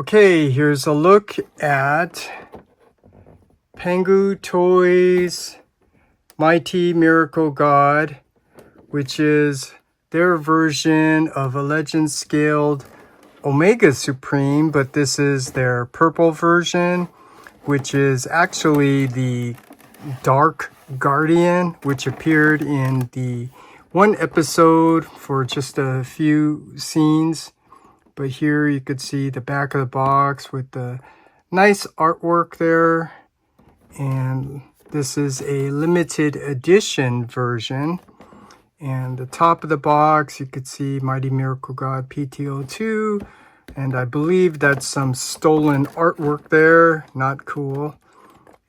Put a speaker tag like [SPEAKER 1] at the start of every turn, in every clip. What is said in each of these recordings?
[SPEAKER 1] Okay, here's a look at Pangu Toys Mighty Miracle God, which is their version of a legend scaled Omega Supreme, but this is their purple version, which is actually the Dark Guardian, which appeared in the one episode for just a few scenes. But here you could see the back of the box with the nice artwork there. And this is a limited edition version. And the top of the box, you could see Mighty Miracle God PT-02. And I believe that's some stolen artwork there. Not cool.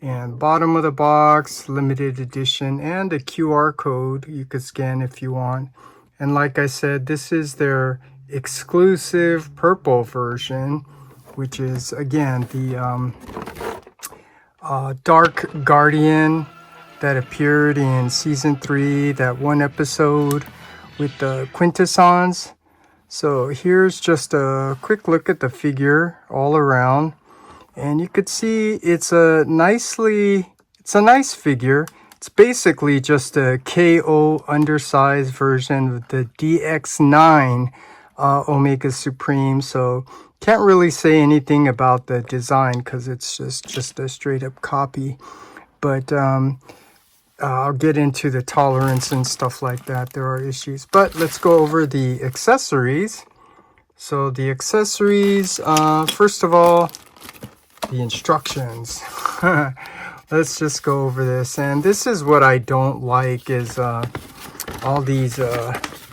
[SPEAKER 1] And bottom of the box, limited edition, and a QR code you could scan if you want. And like I said, this is their exclusive purple version, which is again the Dark Guardian that appeared in season 3, that one episode with the quintessons. So here's just a quick look at the figure all around, and you could see it's a nice figure. It's basically just a KO undersized version of the DX9 Omega Supreme. So can't really say anything about the design because it's just a straight up copy. But I'll get into the tolerance and stuff like that. There are issues. But let's go over the accessories. So the accessories, first of all, the instructions. Let's just go over this. And this is what I don't like is all these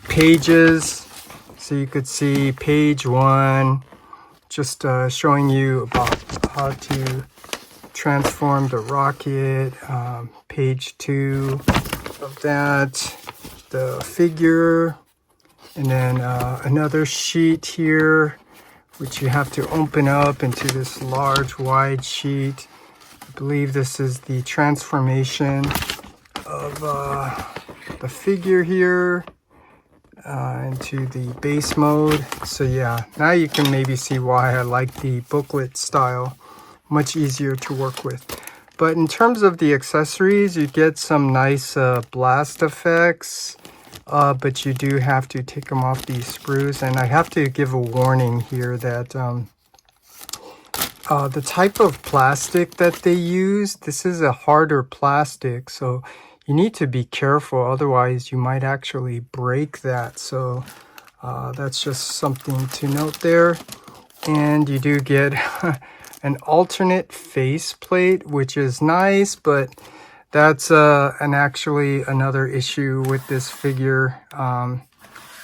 [SPEAKER 1] pages. So you could see page 1, just showing you about how to transform the rocket. Page 2 of that, the figure. And then another sheet here, which you have to open up into this large, wide sheet. I believe this is the transformation of the figure here into the base mode. So yeah, now you can maybe see why I like the booklet style. Much easier to work with. But in terms of the accessories, you get some nice blast effects. But you do have to take them off these screws. And I have to give a warning here that the type of plastic that they use, this is a harder plastic, so you need to be careful, otherwise you might actually break that. So that's just something to note there. And you do get an alternate face plate, which is nice, but that's actually another issue with this figure.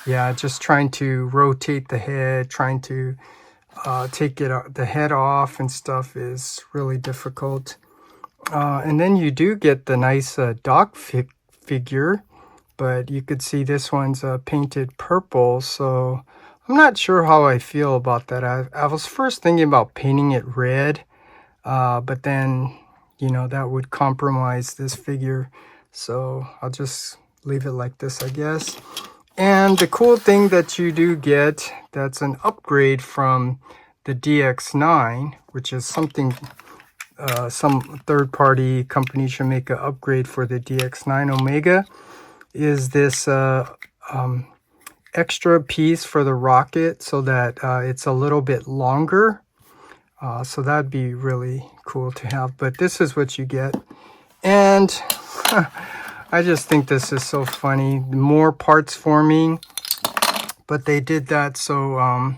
[SPEAKER 1] Yeah, just trying to rotate the head, trying to take the head off and stuff is really difficult. And then you do get the nice dock figure, but you could see this one's painted purple, so I'm not sure how I feel about that. I was first thinking about painting it red, but then, you know, that would compromise this figure, so I'll just leave it like this, I guess. And the cool thing that you do get, that's an upgrade from the DX9, which is something some third-party company should make an upgrade for the DX9 Omega, is this extra piece for the rocket so that it's a little bit longer. So that'd be really cool to have. But this is what you get. And I just think this is so funny. More parts forming, but they did that so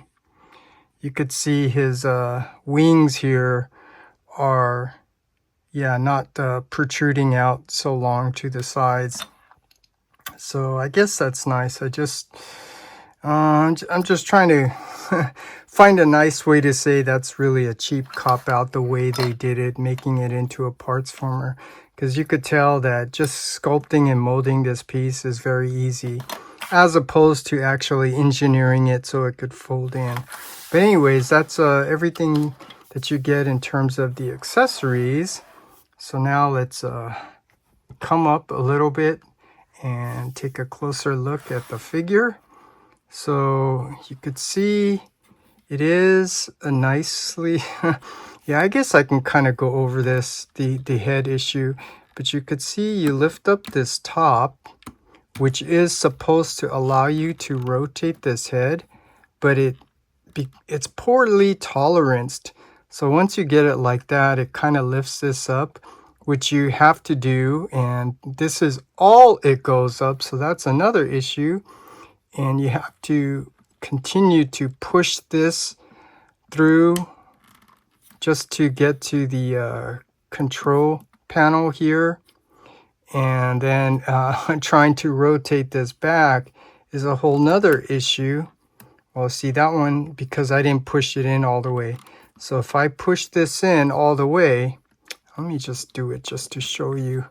[SPEAKER 1] you could see his wings here are, yeah, not protruding out so long to the sides. So I guess that's nice. I'm just trying to find a nice way to say that's really a cheap cop-out the way they did it, making it into a parts former. Because you could tell that just sculpting and molding this piece is very easy, as opposed to actually engineering it so it could fold in. But anyways, that's everything that you get in terms of the accessories. So now let's come up a little bit and take a closer look at the figure. So you could see It is a nicely, yeah, I guess I can kind of go over this, the head issue, but you could see you lift up this top, which is supposed to allow you to rotate this head, but it's poorly toleranced. So once you get it like that, it kind of lifts this up, which you have to do, and this is all it goes up, so that's another issue. And you have to continue to push this through just to get to the control panel here. And then trying to rotate this back is a whole nother issue. Well, see that one, because I didn't push it in all the way. So if I push this in all the way, let me just do it just to show you.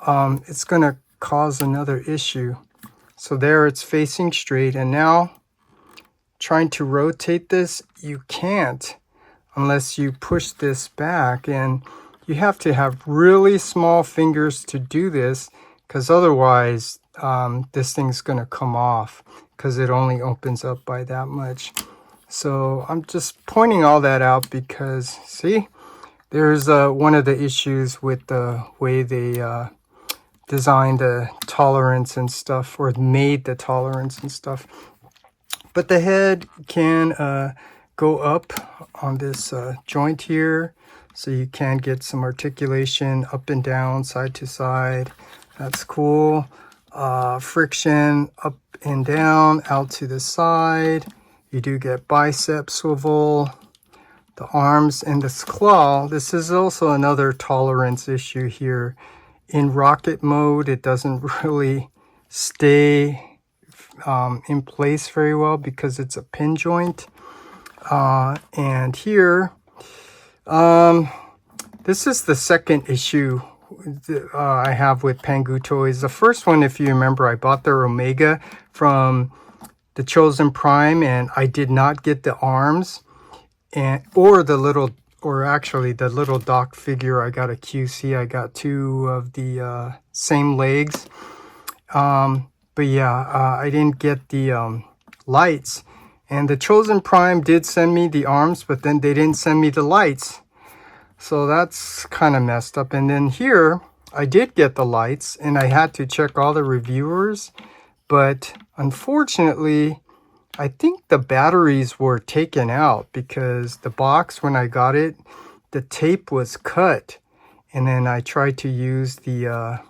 [SPEAKER 1] It's going to cause another issue. So there it's facing straight, and now trying to rotate this, you can't unless you push this back, and you have to have really small fingers to do this, because otherwise this thing's going to come off because it only opens up by that much. So I'm just pointing all that out because, see, there's one of the issues with the way they designed the tolerance and stuff, or made the tolerance and stuff. But the head can go up on this joint here, so you can get some articulation up and down, side to side. That's cool. Friction up and down, out to the side. You do get bicep swivel. The arms and this claw, this is also another tolerance issue here. In rocket mode, it doesn't really stay in place very well because it's a pin joint. And here, this is the second issue I have with Pangu toys. The first one, if you remember, I bought their Omega from the Chosen Prime, and I did not get the arms or the little dock figure. I got a QC. I got two of the same legs. But yeah, I didn't get the lights. And the Chosen Prime did send me the arms, but then they didn't send me the lights. So that's kind of messed up. And then here, I did get the lights, and I had to check all the reviewers. But unfortunately, I think the batteries were taken out because the box, when I got it, the tape was cut. And then I tried to use the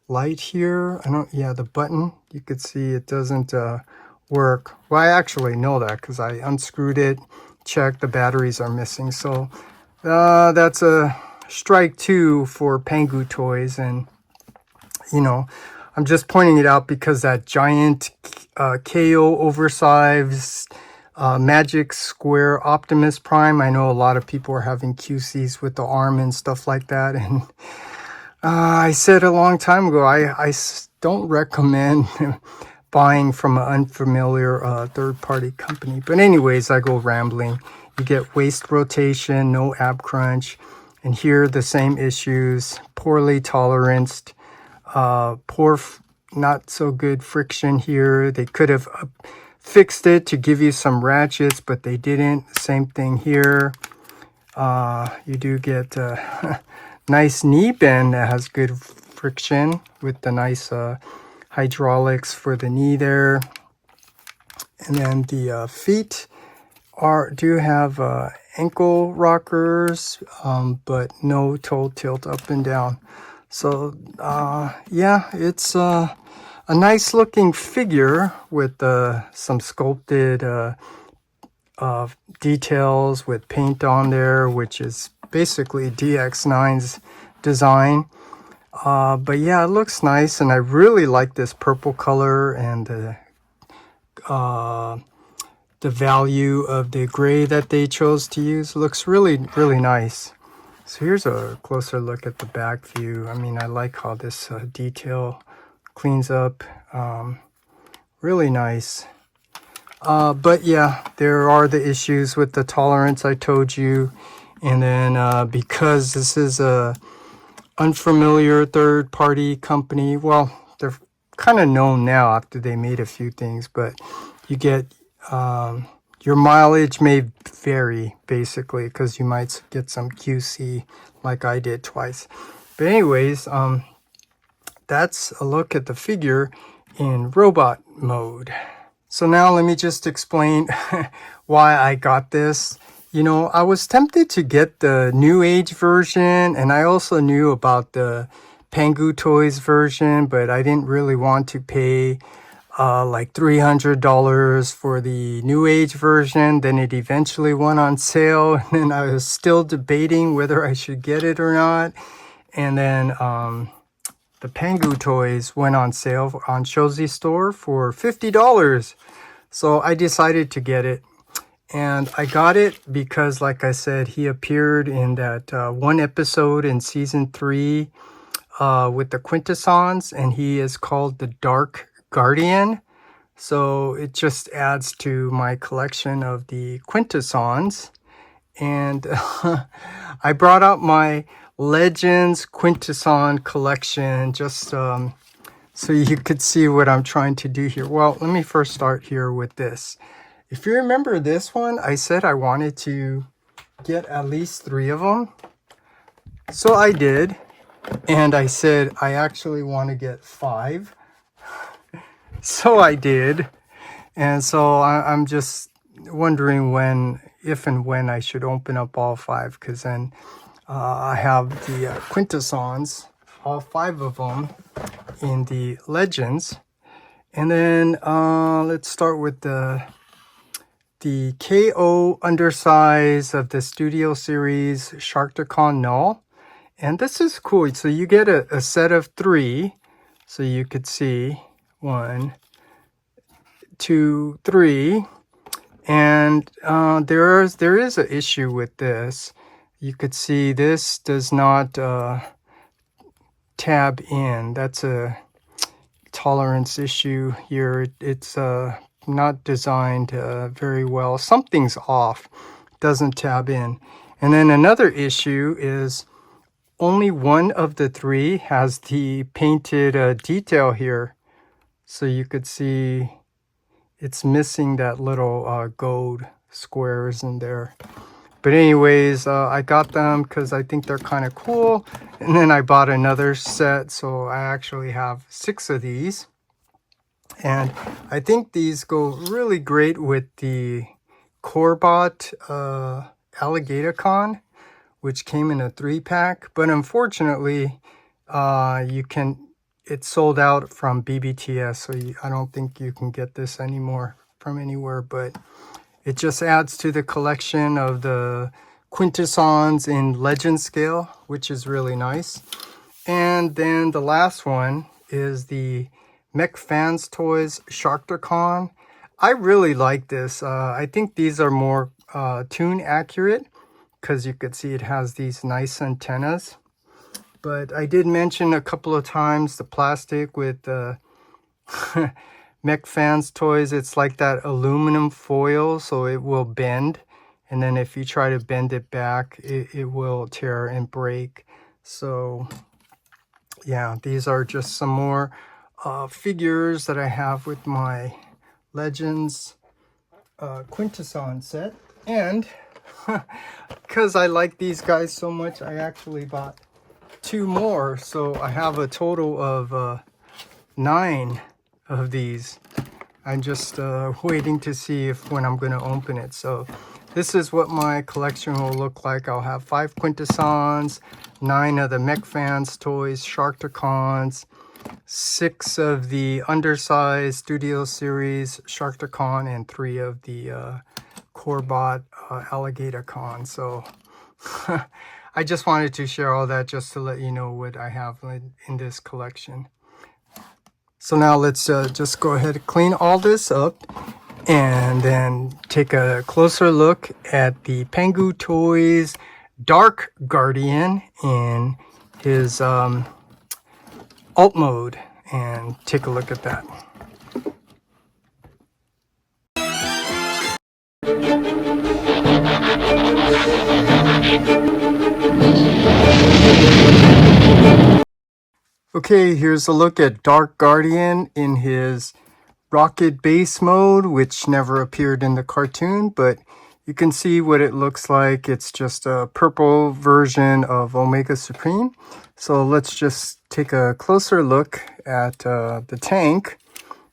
[SPEAKER 1] light here. The button, you could see it doesn't work. Well, I actually know that because I unscrewed it, checked, the batteries are missing. So that's a strike two for Pangu toys. And, you know, I'm just pointing it out because that giant KO oversized Magic Square Optimus Prime, I know a lot of people are having QCs with the arm and stuff like that. And I said a long time ago, I don't recommend buying from an unfamiliar third-party company. But anyways, I go rambling. You get waist rotation, no ab crunch. And here the same issues, poorly toleranced, not so good friction here. They could have fixed it to give you some ratchets, but they didn't. Same thing here. You do get a nice knee bend that has good friction with the nice hydraulics for the knee there. And then the feet do have ankle rockers, but no toe tilt up and down. So yeah, it's a nice looking figure with some sculpted details with paint on there, which is basically DX9's design. But yeah, it looks nice, and I really like this purple color, and the value of the gray that they chose to use. It looks really, really nice. So here's a closer look at the back view. I mean, I like how this detail cleans up. Really nice. But yeah, there are the issues with the tolerance I told you. And then because this is a unfamiliar third-party company, well, they're kind of known now after they made a few things, but you get your mileage may vary basically, because you might get some QC like I did twice. But anyways, that's a look at the figure in robot mode. So now let me just explain why I got this. You know, I was tempted to get the new age version, and I also knew about the Pangu Toys version, but I didn't really want to pay like $300 for the new age version. Then it eventually went on sale, and then I was still debating whether I should get it or not. And then the Pangu Toys went on sale on Shozi Store for $50. So I decided to get it. And I got it because, like I said, he appeared in that one episode in season 3 with the Quintessons, and he is called the Dark Guardian. So it just adds to my collection of the Quintessons. And I brought out my Legends Quintesson collection just so you could see what I'm trying to do here. Well, let me first start here with this. If you remember this one, I said I wanted to get at least 3 of them. So I did. And I said I actually want to get 5. So I did. And so I'm just wondering if and when I should open up all 5, because then I have the Quintessons, all 5 of them in the Legends. And then let's start with the KO undersize of the Studio Series Sharkticon Null. And this is cool. So you get a set of 3. So you could see 1, 2, 3. And there is an issue with this. You could see this does not tab in. That's a tolerance issue here. It's not designed very well. Something's off. Doesn't tab in. And then another issue is only one of the 3 has the painted detail here. So you could see it's missing that little gold squares in there. But anyways, I got them because I think they're kind of cool. And then I bought another set, so I actually have 6 of these. And I think these go really great with the Corbot Alligator-Con, which came in a 3-pack. But unfortunately, it's sold out from BBTS, so I don't think you can get this anymore from anywhere. But it just adds to the collection of the Quintessons in Legend scale, which is really nice. And then the last one is the Mech Fans Toys Sharkticon. I really like this. I think these are more tune accurate, because you could see it has these nice antennas. But I did mention a couple of times the plastic with the Mech Fans Toys. It's like that aluminum foil, so it will bend. And then if you try to bend it back, it will tear and break. So yeah, these are just some more figures that I have with my Legends Quintesson set. And because I like these guys so much, I actually bought 2 more. So I have a total of 9 of these. I'm just waiting to see when I'm going to open it. So this is what my collection will look like. I'll have 5 Quintessons, 9 of the Mech Fans Toys Sharkticons, 6 of the undersized Studio Series Sharkticon, and 3 of the Corbot Alligator-Con. So I just wanted to share all that just to let you know what I have in this collection. So now let's just go ahead and clean all this up and then take a closer look at the Pangu Toys Dark Guardian in his alt mode, and take a look at that. Okay, here's a look at Dark Guardian in his rocket base mode, which never appeared in the cartoon, but you can see what it looks like. It's just a purple version of Omega Supreme. So let's just take a closer look at the tank,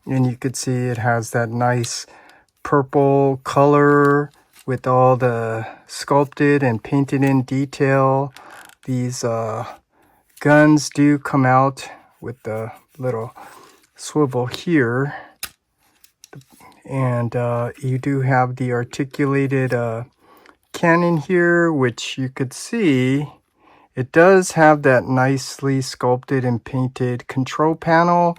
[SPEAKER 1] and you could see it has that nice purple color with all the sculpted and painted in detail. These guns do come out with the little swivel here, and you do have the articulated cannon here, which you could see it does have that nicely sculpted and painted control panel,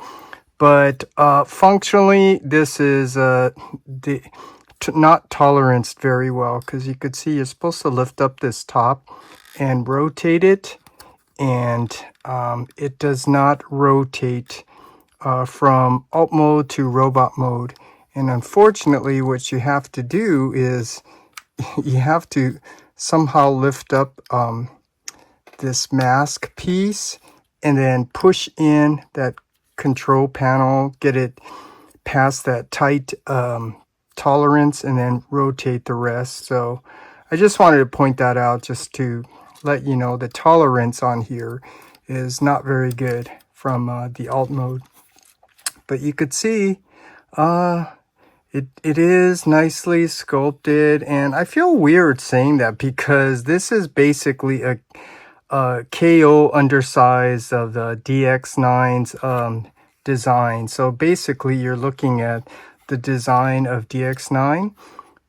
[SPEAKER 1] but functionally this is not toleranced very well, because you could see you're supposed to lift up this top and rotate it, and it does not rotate from alt mode to robot mode. And unfortunately, what you have to do is you have to somehow lift up this mask piece and then push in that control panel, get it past that tight tolerance, and then rotate the rest. So I just wanted to point that out, just to let you know the tolerance on here is not very good from the alt mode. But you could see it is nicely sculpted, and I feel weird saying that because this is basically a KO undersize of the DX9's design. So basically you're looking at the design of DX9,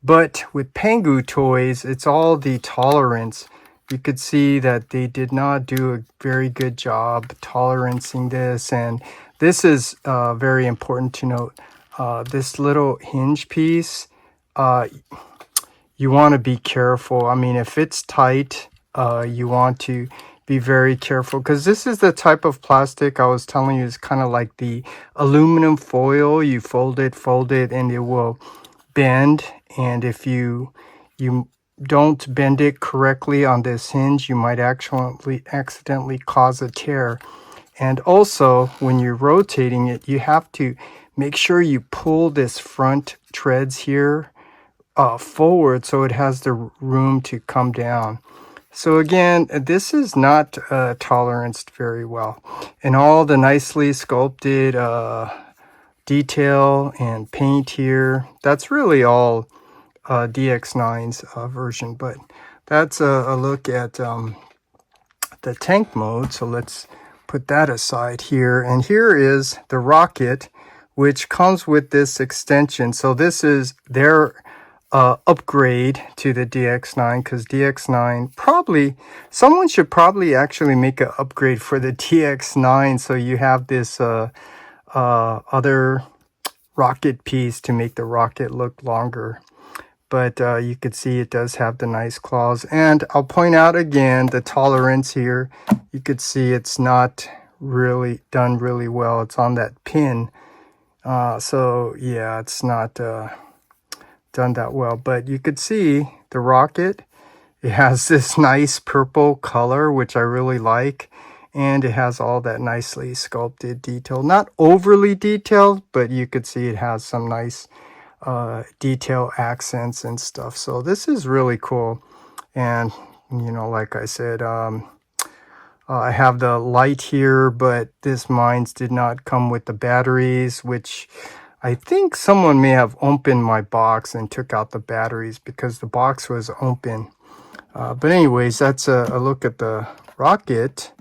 [SPEAKER 1] but with Pangu toys, it's all the tolerance. You could see that they did not do a very good job tolerancing this, and this is very important to note. This little hinge piece, you want to be careful. I mean, if it's tight, you want to be very careful, because this is the type of plastic I was telling you is kind of like the aluminum foil. You fold it, and it will bend. And if you don't bend it correctly on this hinge, you might actually accidentally cause a tear. And also, when you're rotating it, you have to make sure you pull this front treads here forward so it has the room to come down. So again, this is not toleranced very well. And all the nicely sculpted detail and paint here, that's really all DX9's version. But that's a look at the tank mode. So let's put that aside here. And here is the rocket, which comes with this extension. So this is their upgrade to the DX9, because DX9 someone should probably actually make an upgrade for the DX9, so you have this other rocket piece to make the rocket look longer. But you could see it does have the nice claws, and I'll point out again the tolerance here. You could see it's not really done really well. It's on that pin, so yeah, it's not done that well. But you could see the rocket, it has this nice purple color, which I really like, and it has all that nicely sculpted detail. Not overly detailed, but you could see it has some nice detail accents and stuff. So this is really cool. And you know, like I said, I have the light here, but this mines did not come with the batteries, which I think someone may have opened my box and took out the batteries because the box was open. But anyways, that's a look at the rocket.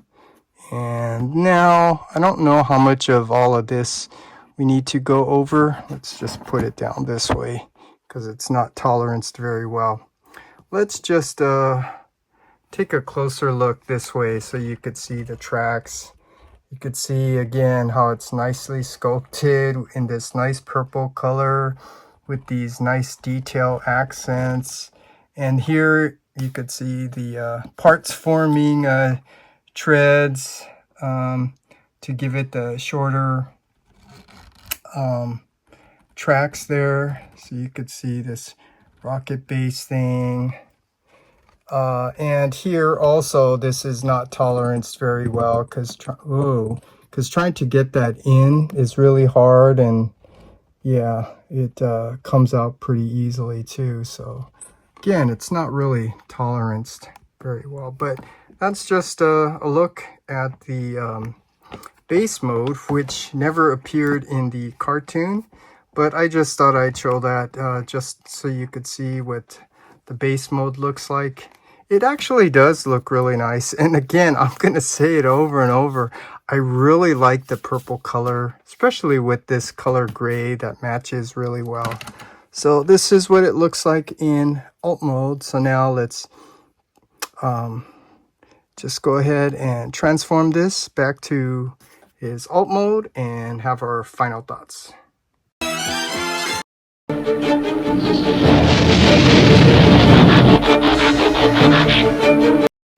[SPEAKER 1] And now, I don't know how much of all of this we need to go over. Let's just put it down this way because it's not toleranced very well. Let's just take a closer look this way so you could see the tracks. You could see again how it's nicely sculpted in this nice purple color with these nice detail accents. And here you could see the parts forming treads to give it the shorter tracks there. So you could see this rocket base thing. And here also, this is not toleranced very well because trying to get that in is really hard, and yeah, it comes out pretty easily too. So again, it's not really toleranced very well, but that's just a look at the base mode, which never appeared in the cartoon. But I just thought I'd show that just so you could see what the base mode looks like. It actually does look really nice. And again, I'm going to say it over and over. I really like the purple color, especially with this color gray that matches really well. So this is what it looks like in alt mode. So now let's just go ahead and transform this back to his alt mode and have our final thoughts.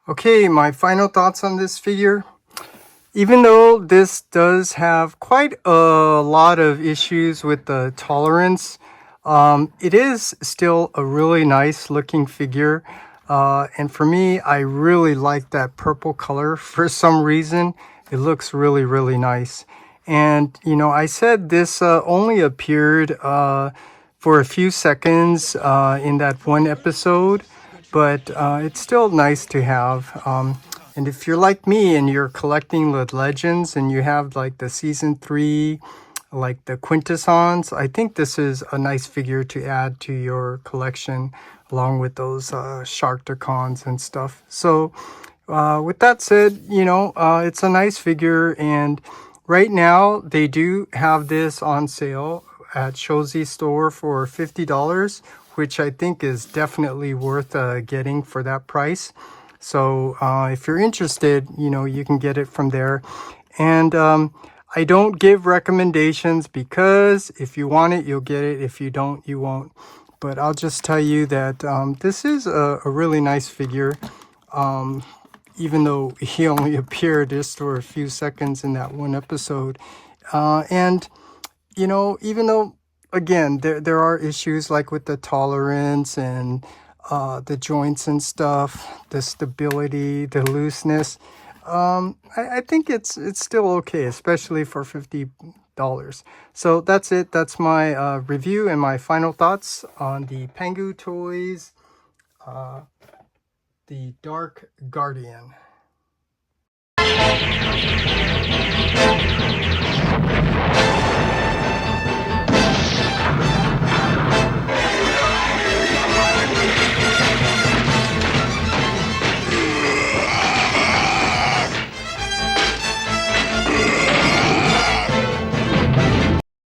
[SPEAKER 1] Okay, my final thoughts on this figure. Even though this does have quite a lot of issues with the tolerance, it is still a really nice looking figure. And for me, I really like that purple color. For some reason, it looks really, really nice. And, you know, I said this only appeared for a few seconds in that one episode, but it's still nice to have. And if you're like me and you're collecting the legends and you have like the season 3, like the quintessons, I think this is a nice figure to add to your collection along with those Sharktacons and stuff. So with that said, you know, it's a nice figure, and right now they do have this on sale at Shozi store for $50, which I think is definitely worth getting for that price. So if you're interested, you know, you can get it from there. And I don't give recommendations because if you want it, you'll get it. If you don't, you won't. But I'll just tell you that this is a really nice figure. Even though he only appeared just for a few seconds in that one episode. And, you know, even though, again, there are issues like with the tolerance and the joints and stuff, the stability, the looseness, I think it's still okay, especially for $50. So that's it. That's my review and my final thoughts on the Pangu Toys, the Dark Guardian.